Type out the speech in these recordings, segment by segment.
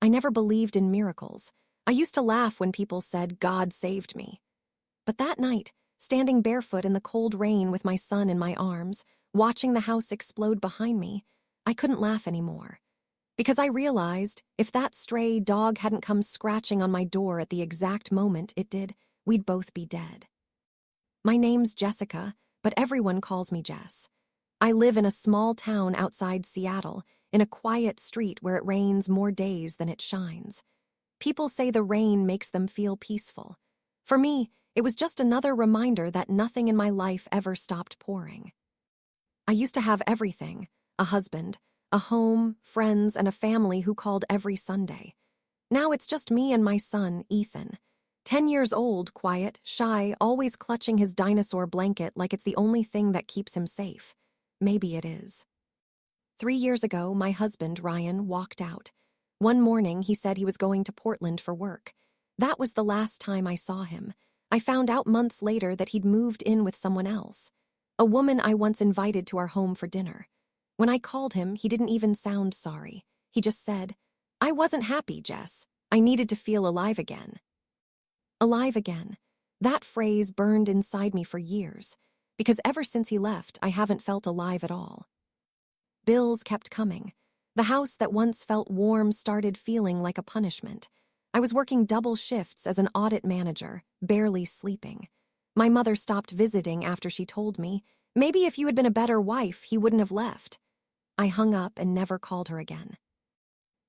I never believed in miracles. I used to laugh when people said God saved me. But that night, standing barefoot in the cold rain with my son in my arms, watching the house explode behind me, I couldn't laugh anymore. Because I realized if that stray dog hadn't come scratching on my door at the exact moment it did, we'd both be dead. My name's Jessica, but everyone calls me Jess. I live in a small town outside Seattle, in a quiet street where it rains more days than it shines. People say the rain makes them feel peaceful. For me, it was just another reminder that nothing in my life ever stopped pouring. I used to have everything: a husband, a home, friends, and a family who called every Sunday. Now it's just me and my son, Ethan. 10 years old, quiet, shy, always clutching his dinosaur blanket like it's the only thing that keeps him safe. Maybe it is. 3 years ago, my husband, Ryan, walked out. One morning, he said he was going to Portland for work. That was the last time I saw him. I found out months later that he'd moved in with someone else, a woman I once invited to our home for dinner. When I called him, he didn't even sound sorry. He just said, "I wasn't happy, Jess. I needed to feel alive again." Alive again. That phrase burned inside me for years, because ever since he left, I haven't felt alive at all. Bills kept coming. The house that once felt warm started feeling like a punishment. I was working double shifts as an audit manager, barely sleeping. My mother stopped visiting after she told me, "Maybe if you had been a better wife, he wouldn't have left." I hung up and never called her again.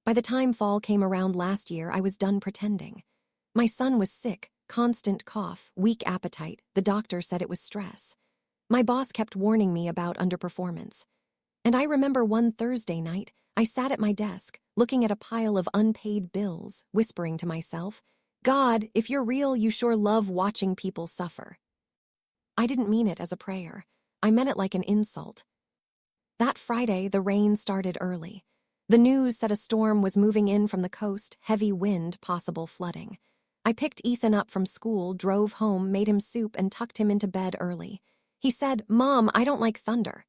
By the time fall came around last year, I was done pretending. My son was sick, constant cough, weak appetite. The doctor said it was stress. My boss kept warning me about underperformance. And I remember one Thursday night, I sat at my desk, looking at a pile of unpaid bills, whispering to myself, "God, if you're real, you sure love watching people suffer." I didn't mean it as a prayer. I meant it like an insult. That Friday, the rain started early. The news said a storm was moving in from the coast, heavy wind, possible flooding. I picked Ethan up from school, drove home, made him soup, and tucked him into bed early. He said, "Mom, I don't like thunder."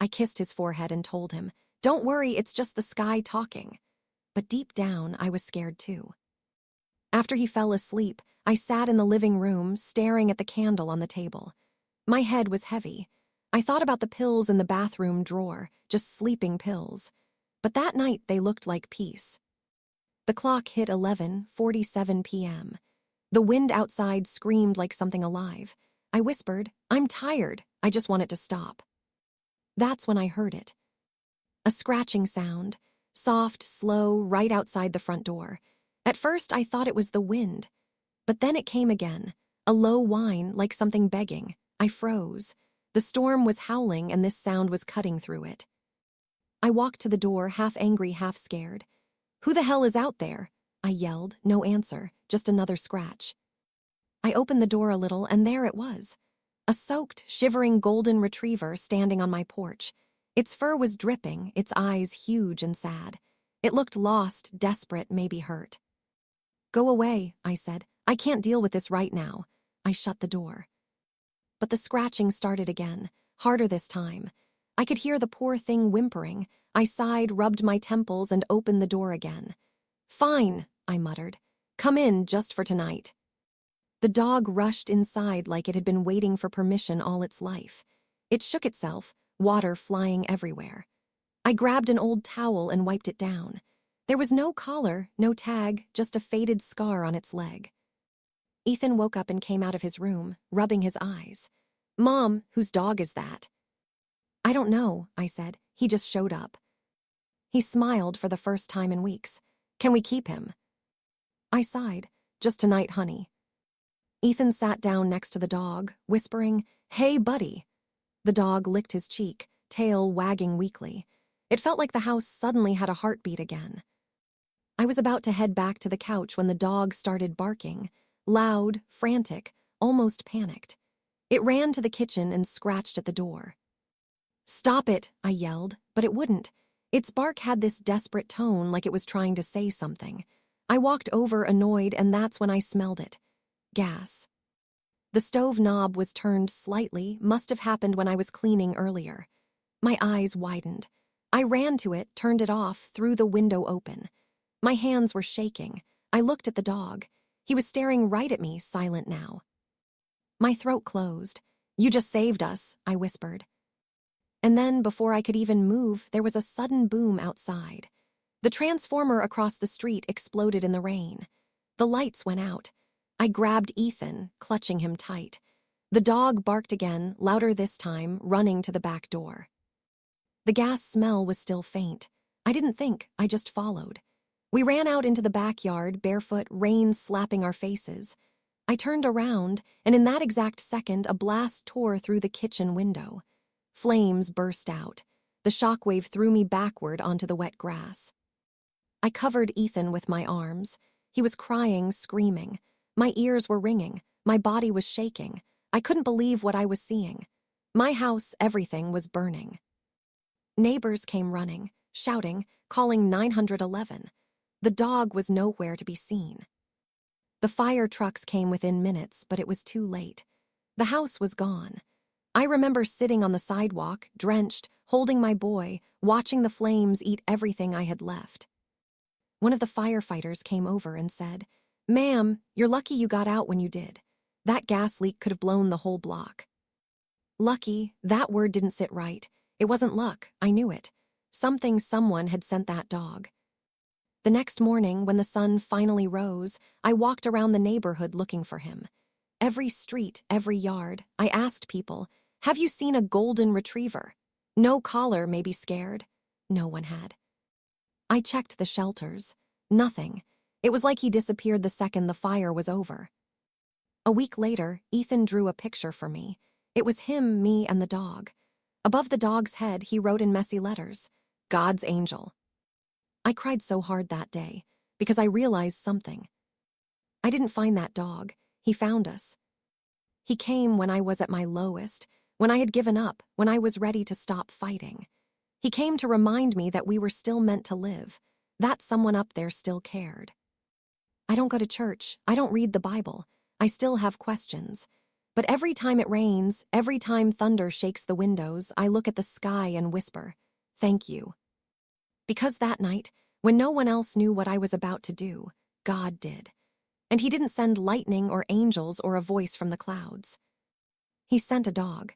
I kissed his forehead and told him, "Don't worry, it's just the sky talking." But deep down, I was scared too. After he fell asleep, I sat in the living room, staring at the candle on the table. My head was heavy. I thought about the pills in the bathroom drawer, just sleeping pills. But that night, they looked like peace. The clock hit 11:47 p.m. The wind outside screamed like something alive. I whispered, "I'm tired. I just want it to stop." That's when I heard it. A scratching sound, soft, slow, right outside the front door. At first, I thought it was the wind. But then it came again, a low whine like something begging. I froze. The storm was howling and this sound was cutting through it. I walked to the door, half angry, half scared. "Who the hell is out there?" I yelled. No answer, just another scratch. I opened the door a little, and there it was. A soaked, shivering golden retriever standing on my porch. Its fur was dripping, its eyes huge and sad. It looked lost, desperate, maybe hurt. "Go away," I said. "I can't deal with this right now." I shut the door. But the scratching started again, harder this time. I could hear the poor thing whimpering. I sighed, rubbed my temples, and opened the door again. "Fine," I muttered. "Come in, just for tonight." The dog rushed inside like it had been waiting for permission all its life. It shook itself, water flying everywhere. I grabbed an old towel and wiped it down. There was no collar, no tag, just a faded scar on its leg. Ethan woke up and came out of his room, rubbing his eyes. "Mom, whose dog is that?" "I don't know," I said. "He just showed up." He smiled for the first time in weeks. "Can we keep him?" I sighed. "Just tonight, honey." Ethan sat down next to the dog, whispering, "Hey, buddy." The dog licked his cheek, tail wagging weakly. It felt like the house suddenly had a heartbeat again. I was about to head back to the couch when the dog started barking, loud, frantic, almost panicked. It ran to the kitchen and scratched at the door. "Stop it," I yelled, but it wouldn't. Its bark had this desperate tone, like it was trying to say something. I walked over, annoyed, and that's when I smelled it. Gas. The stove knob was turned slightly, must have happened when I was cleaning earlier. My eyes widened. I ran to it, turned it off, threw the window open. My hands were shaking. I looked at the dog. He was staring right at me, silent now. My throat closed. "You just saved us," I whispered. And then, before I could even move, there was a sudden boom outside. The transformer across the street exploded in the rain. The lights went out. I grabbed Ethan, clutching him tight. The dog barked again, louder this time, running to the back door. The gas smell was still faint. I didn't think, I just followed. We ran out into the backyard, barefoot, rain slapping our faces. I turned around, and in that exact second, a blast tore through the kitchen window. Flames burst out. The shockwave threw me backward onto the wet grass. I covered Ethan with my arms. He was crying, screaming. My ears were ringing. My body was shaking. I couldn't believe what I was seeing. My house, everything, was burning. Neighbors came running, shouting, calling 911. The dog was nowhere to be seen. The fire trucks came within minutes, but it was too late. The house was gone. I remember sitting on the sidewalk, drenched, holding my boy, watching the flames eat everything I had left. One of the firefighters came over and said, "Ma'am, you're lucky you got out when you did. That gas leak could have blown the whole block." Lucky, that word didn't sit right. It wasn't luck, I knew it. Someone had sent that dog. The next morning, when the sun finally rose, I walked around the neighborhood looking for him. Every street, every yard, I asked people, "Have you seen a golden retriever?" No caller, maybe scared. No one had. I checked the shelters. Nothing. It was like he disappeared the second the fire was over. A week later, Ethan drew a picture for me. It was him, me, and the dog. Above the dog's head, he wrote in messy letters, "God's angel." I cried so hard that day, because I realized something. I didn't find that dog. He found us. He came when I was at my lowest, when I had given up, when I was ready to stop fighting. He came to remind me that we were still meant to live, that someone up there still cared. I don't go to church. I don't read the Bible. I still have questions. But every time it rains, every time thunder shakes the windows, I look at the sky and whisper, "Thank you." Because that night, when no one else knew what I was about to do, God did. And he didn't send lightning or angels or a voice from the clouds. He sent a dog.